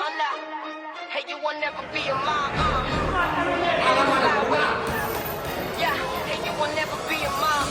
Honda. Hey, you will never be a mom. Yeah, hey, you will never be a mom.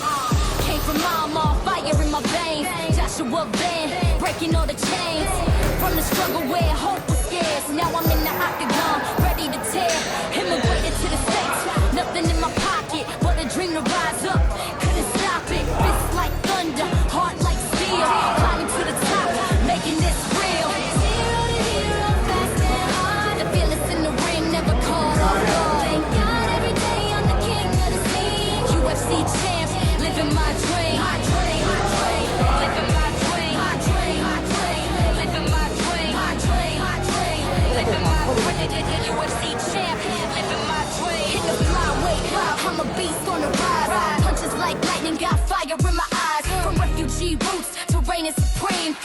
Came from mama, fire in my veins. Joshua Band, breaking all the chains. From the struggle where hope was scarce. Now I'm in the octagon, ready to tear. Immigrated to the States, nothing in my pocket but a dream to rise up. Couldn't stop it, fists like thunder, heart like steel. Climbing to the top, making this real. Zero to hero, fast and hard. The fearless in the ring, never caught off guard. Thank God every day I'm the king of the scene. UFC champ, living my dream. My dream, my dream, living my dream. My dream, my dream, living my dream. My dream, my dream, living my dream. UFC champ, living my dream. In the flyweight, I'm a beast on the rise. Punches like lightning, got fire in my eyes. From refugee roots to reigning supreme.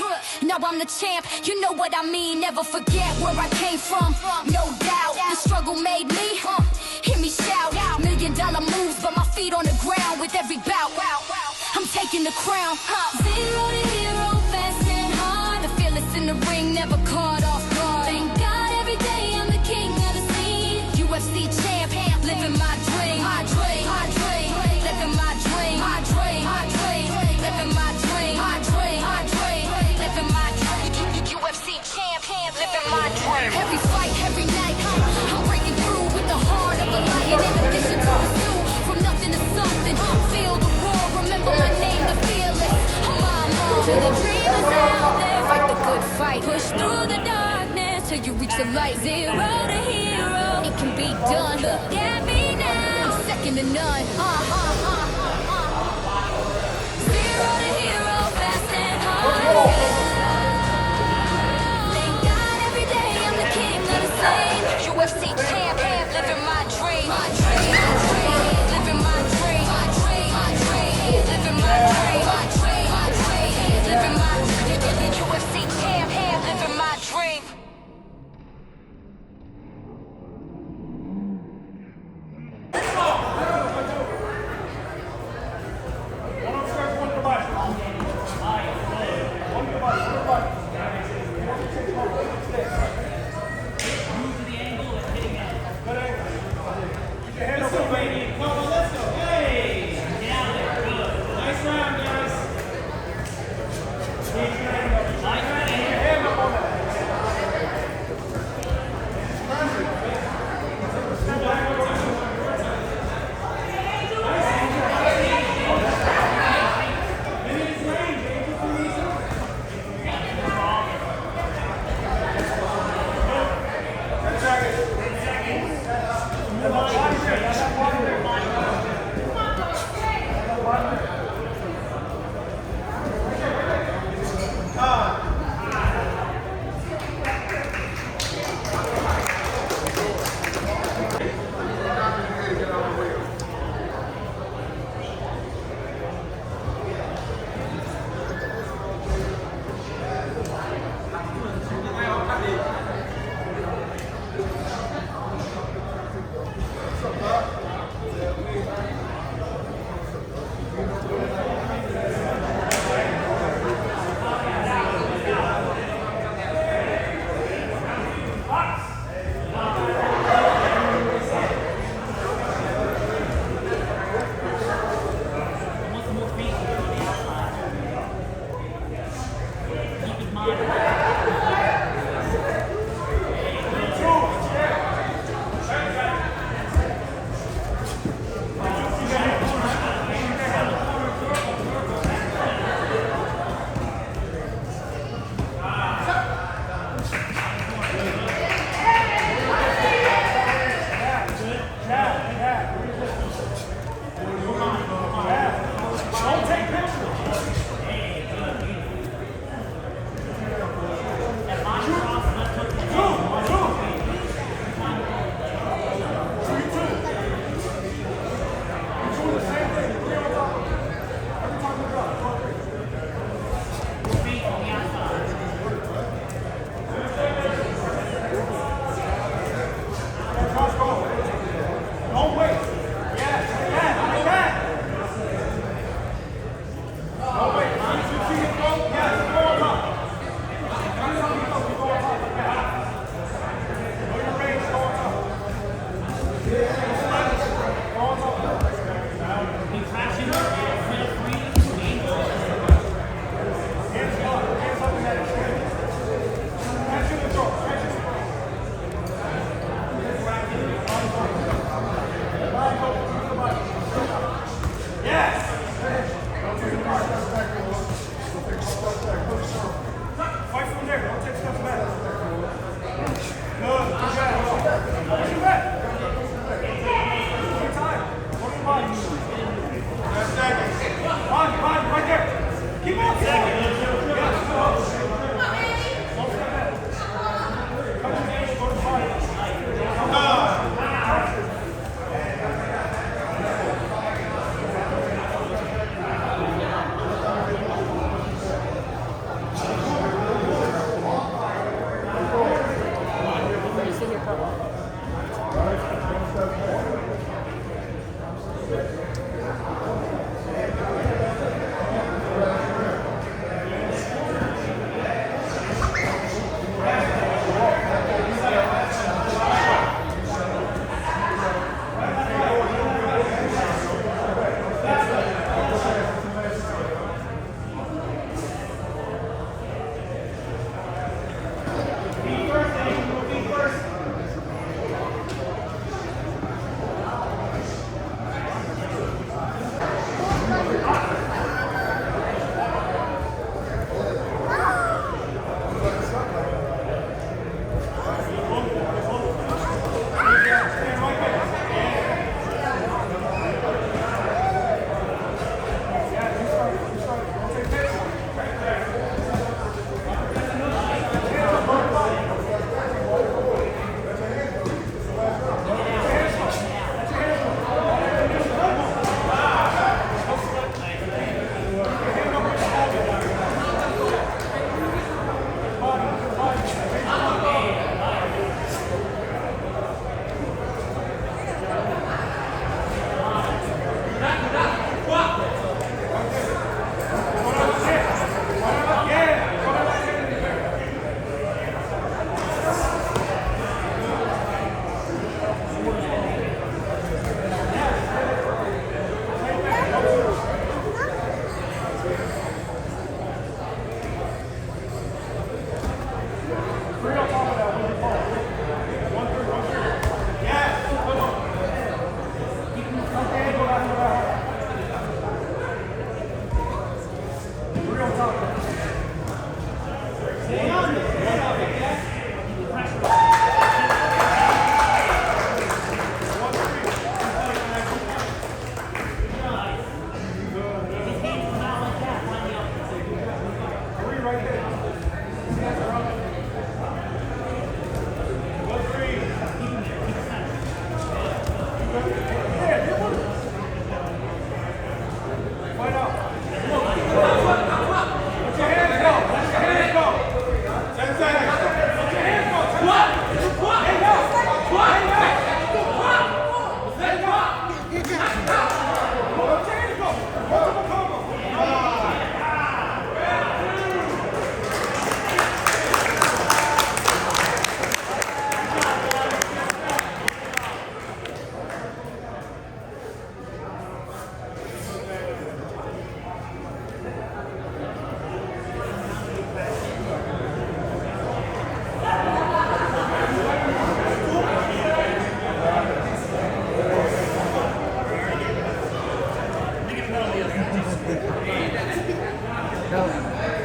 Now I'm the champ, you know what I mean. Never forget where I came from, no doubt. The struggle made me, hear me shout. $1,000,000 moves, but my feet on the ground with every bout. I'm taking the crown. Zero to hero, fast and hard. The fearless in the ring, never caught off guard. Thank God every day I'm the king of the scene. UFC champ, living my dream. My dream, my dream, living my dream. My dream, my dream, living my dream. My dream, my dream, living my dream. UFC champ, living my dream. Every fight, every night, I'm breaking through with the heart of a lion and a vision to pursue. From nothing to something, feel the roar. Remember my name, the fearless. I'm to the dreamers out there. Fight the good fight, push through the darkness till you reach the light. Zero to hero, it can be done. Look at me now, second to none. Zero to hero, fast and hard. Thank God every day I'm the king of the scene. UFC champ, living my dream. My dream, my dream, living my dream. My dream, my dream, living my dream. My dream, my dream, living my UFC champ, living my dream. One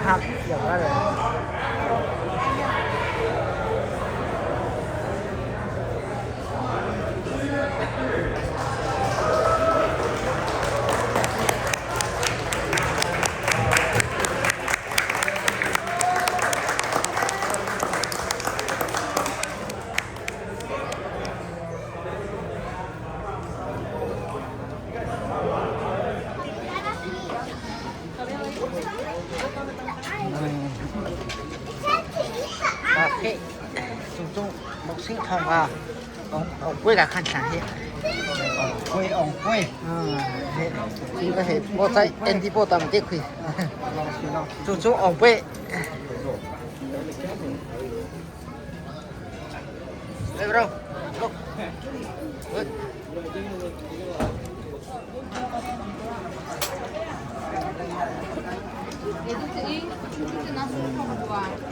หักอย่างว่าเลย Oke, chúng một sinh không à, ông quay cả khăn chẳng hết. Ông quay. Thì có thể bỏ tay, em đi bỏ tầm tiếc khi. Chúng ông quay. Đây bro, look. Good. 애들이 나서 먹어봐.